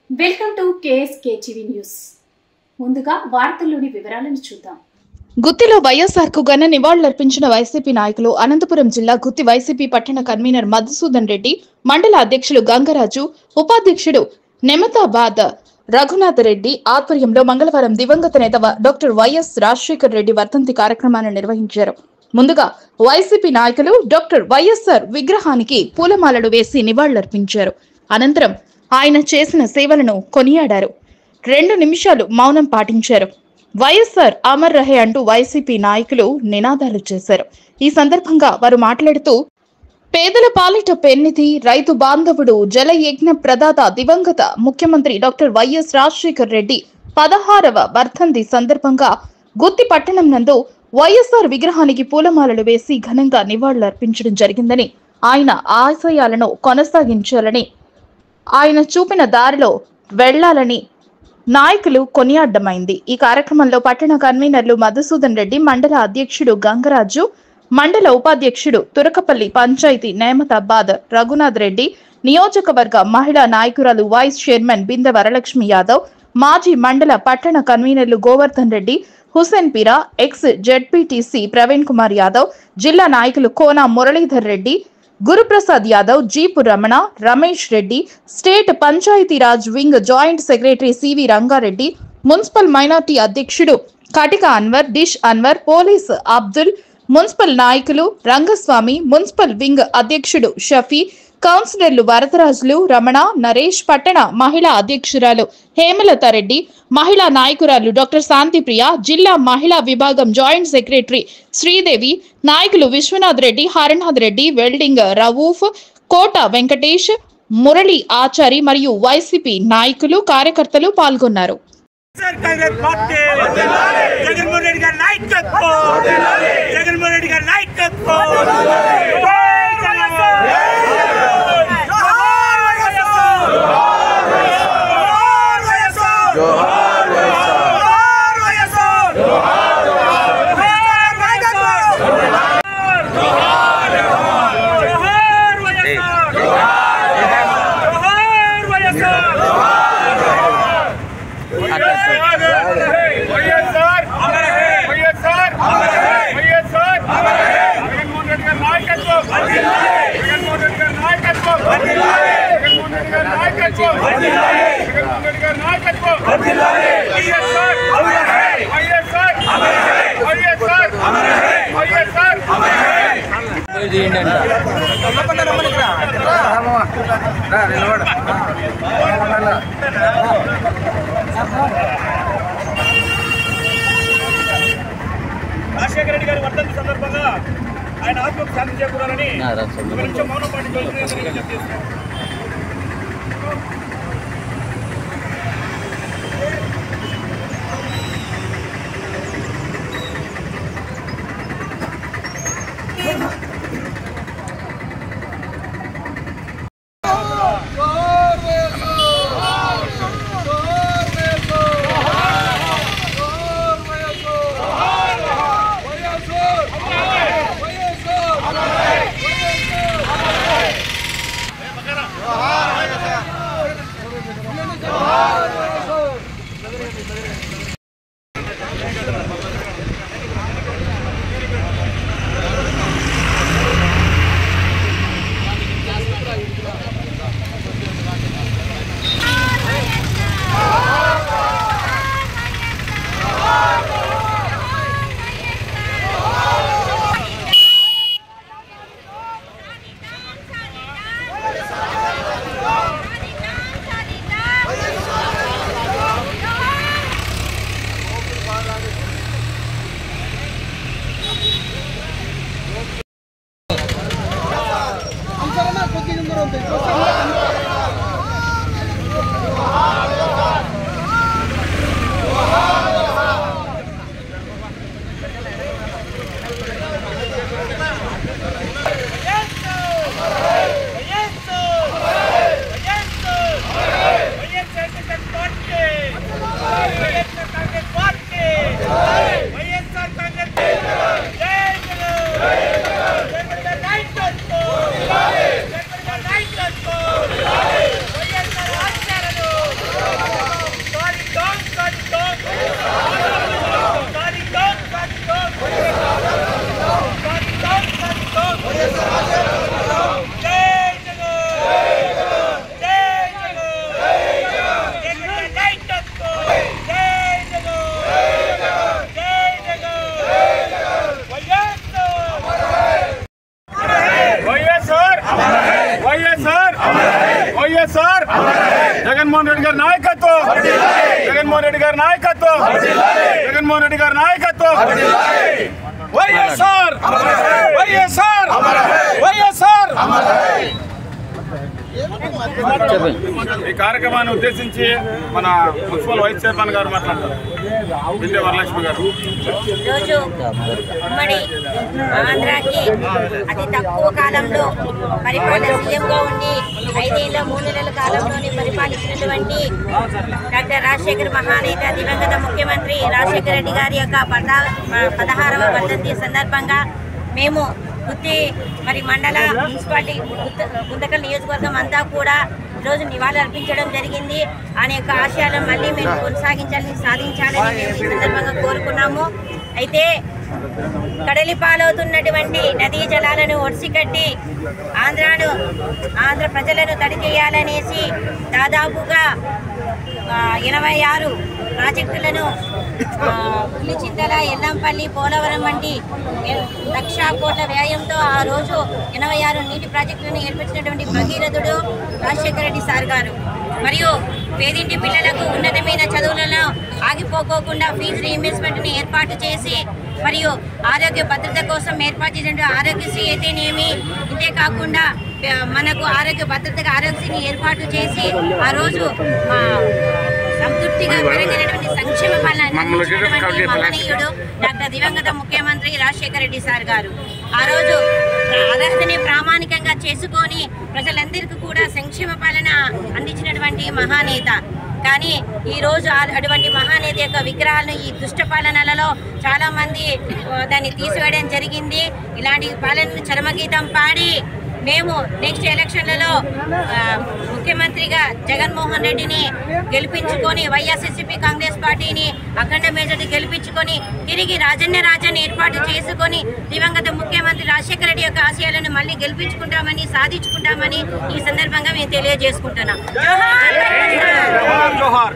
Welcome to KSK TV news. ముందుగా వార్తల్లోని వివరాలను చూద్దాం. గుత్తిలో వైఎస్ఆర్ కు ఘన నివాళులర్పించిన వైసీపీ నాయకులు అనంతపురం జిల్లా గుత్తి వైసీపీ పట్టణ కన్వీనర్ మధుసూదన్ రెడ్డి, మండల అధ్యక్షులు గంగరాజు, ఉపాధ్యక్షుడు నెమతాబాద్ రఘునాథ్ రెడ్డి ఆధ్వర్యంలో మంగళవారం దివంగత నేత డాక్టర్ వైఎస్ రాజశేఖర్ రెడ్డి వర్ధంతి కార్యక్రమాన్ని నిర్వహించారు. ముందుగా వైసీపీ నాయకులు డాక్టర్ వైఎస్ఆర్ విగ్రహానికి పూలమాలలు వేసి నివాళులర్పించారు. అనంతరం ఆయన చేసిన సేవలను కొనియాడారు. 2 నిమిషాలు మౌనం పాటించారు. వైఎస్ఆర్ అమర్ రహే అంటూ వైసీపీ నాయకులు నినాదాలు చేశారు. ఈ సందర్భంగా వారు మాట్లాడుతూ, పేదల పాలిట పెన్నిధి, రైతు బాంధవుడు, జలయజ్ఞ ప్రదాత దివంగత ముఖ్యమంత్రి డాక్టర్ వైఎస్ రాజశేఖర్ రెడ్డి 16వ వర్ధంతి సందర్భంగా గుత్తి పట్టణం నందు వైఎస్ఆర్ విగ్రహానికి పూలమాలలు వేసి ఘనంగా నివాళులర్పించడం జరిగిందని, ఆయన ఆశయాలను కొనసాగించాలని, ఆయన చూపిన దారిలో వెళ్లాలని నాయకులు కొనియాడమైంది. ఈ కార్యక్రమంలో పట్టణ కన్వీనర్లు మధుసూదన్ రెడ్డి, మండల అధ్యక్షుడు గంగరాజు, మండల ఉపాధ్యక్షుడు తురకపల్లి పంచాయతీ నేమతాబాద్ రఘునాథ్ రెడ్డి, నియోజకవర్గ మహిళా నాయకురాలు వైస్ చైర్మన్ బింద వరలక్ష్మి యాదవ్, మాజీ మండల పట్టణ కన్వీనర్లు గోవర్ధన్ రెడ్డి, హుసేన్ పీరా, ఎక్స్ జెడ్పీటీసీ ప్రవీణ్ కుమార్ యాదవ్, జిల్లా నాయకులు Kona Muralidhar Reddy, Guruprasad Yadav, jeep Ramana, Ramesh Reddy, state Panchayati Raj wing joint secretary CV Rangareddy, municipal minority అధ్యక్షుడు Katika Anwar, dish Anwar, police Abdul, municipal నాయకులు రంగస్వామి, మున్సిపల్ వింగ్ అధ్యక్షుడు షఫీ, కౌన్సిలర్లు వరదరాజులు, రమణ, నరేష్, పట్టణ మహిళా అధ్యక్షురాలు హేమలత రెడ్డి, మహిళా నాయకురాలు డాక్టర్ శాంతిప్రియ, జిల్లా మహిళా విభాగం జాయింట్ సెక్రటరీ శ్రీదేవి, నాయకులు విశ్వనాథ్ రెడ్డి, హరనాథ్ రెడ్డి, వెల్డింగ్ రవూఫ్, కోట వెంకటేష్, మురళి ఆచారి మరియు వైసీపీ నాయకులు, కార్యకర్తలు పాల్గొన్నారు. రాజశేఖర రెడ్డి గారి వర్ధంతి సందర్భంగా ఆయన ఆత్మకు శాంతి చేకూరాలని మౌనం పాటించారు. జగన్మోహన్ రెడ్డి గారి నాయకత్వం, జగన్మోహన్ రెడ్డి గారి నాయకత్వం, జగన్మోహన్ రెడ్డి గారి నాయకత్వం. వైఎస్ఆర్ వైఎస్ఆర్ వైఎస్ఆర్. ఈ కార్యక్రమాన్ని ఉద్దేశించి మన మున్సిపల్ వైస్ చైర్మన్ గారు మాట్లాడతారు. విద్యా వరలక్ష్మి గారు. ఈరోజు ఉమ్మడి ఆంధ్రాకి అతి తక్కువ కాలంలో పరిపాలన సీఎంగా ఉండి 5 ఏళ్ల 3 నెలల కాలంలోనే పరిపాలించినటువంటి డాక్టర్ రాజశేఖర్ మహానేత దివంగత ముఖ్యమంత్రి రాజశేఖర రెడ్డి గారి యొక్క 16వ వర్ధంతి సందర్భంగా మేము గుత్తి మండల మున్సిపాలిటీ గుంతకల్ నియోజకవర్గం అంతా కూడా ఈరోజు నివాళులు అర్పించడం జరిగింది. ఆయన యొక్క ఆశయాలను మళ్ళీ మేము కొనసాగించాలని, సాధించాలని మేము ఈ సందర్భంగా కోరుకున్నాము. అయితే కడలి పాలవుతున్నటువంటి నదీ జలాలను ఒడిసికట్టి ఆంధ్ర ప్రజలను తడి చేయాలనేసి దాదాపుగా 86 ప్రాజెక్టులను పులిచింతల, ఎల్లంపల్లి, పోలవరం వంటి 1,00,000 కోట్ల వ్యయంతో ఆ రోజు 86 నీటి ప్రాజెక్టులను ఏర్పరిచినటువంటి భగీరథుడు రాజశేఖర రెడ్డి సార్ గారు. మరియు పేదింటి పిల్లలకు ఉన్నతమైన చదువులలో ఆగిపోకోకుండా ఫీజు రీఇంబర్స్మెంట్ని ఏర్పాటు చేసి, మరియు ఆరోగ్య భద్రత కోసం ఏర్పాటు చేసిన ఆరోగ్యశ్రీ అయితేనేమి, ఇంతే కాకుండా మనకు ఆరోగ్య భద్రతగా ఆరోగ్యశ్రీని ఏర్పాటు చేసి ఆ రోజు సంతృప్తిగా మెరుగైనటువంటి సంక్షేమ పాలన అందించినటువంటి మహనీయుడు డాక్టర్ దివంగత ముఖ్యమంత్రి రాజశేఖర రెడ్డి సార్ గారు. ఆ రోజు అర్హతని ప్రామాణికంగా చేసుకొని ప్రజలందరికీ కూడా సంక్షేమ పాలన అందించినటువంటి మహానేత. కానీ ఈరోజు అటువంటి మహానేత యొక్క విగ్రహాలను ఈ దుష్ట పాలనలలో చాలామంది దాన్ని తీసివేయడం జరిగింది. ఇలాంటి పాలనను చరమగీతం పాడి మేము నెక్స్ట్ ఎలక్షన్లలో ముఖ్యమంత్రిగా జగన్మోహన్ రెడ్డిని గెలిపించుకొని వైఎస్ఆర్సీపీ కాంగ్రెస్ పార్టీని అఖండ మెజారిటీ గెలిపించుకొని తిరిగి రాజాన్ని ఏర్పాటు చేసుకొని దివంగత ముఖ్యమంత్రి రాజశేఖర రెడ్డి యొక్క ఆశయాలను మళ్ళీ గెలిపించుకుంటామని, సాధించుకుంటామని ఈ సందర్భంగా మేము తెలియజేసుకుంటున్నాం. జోహార్.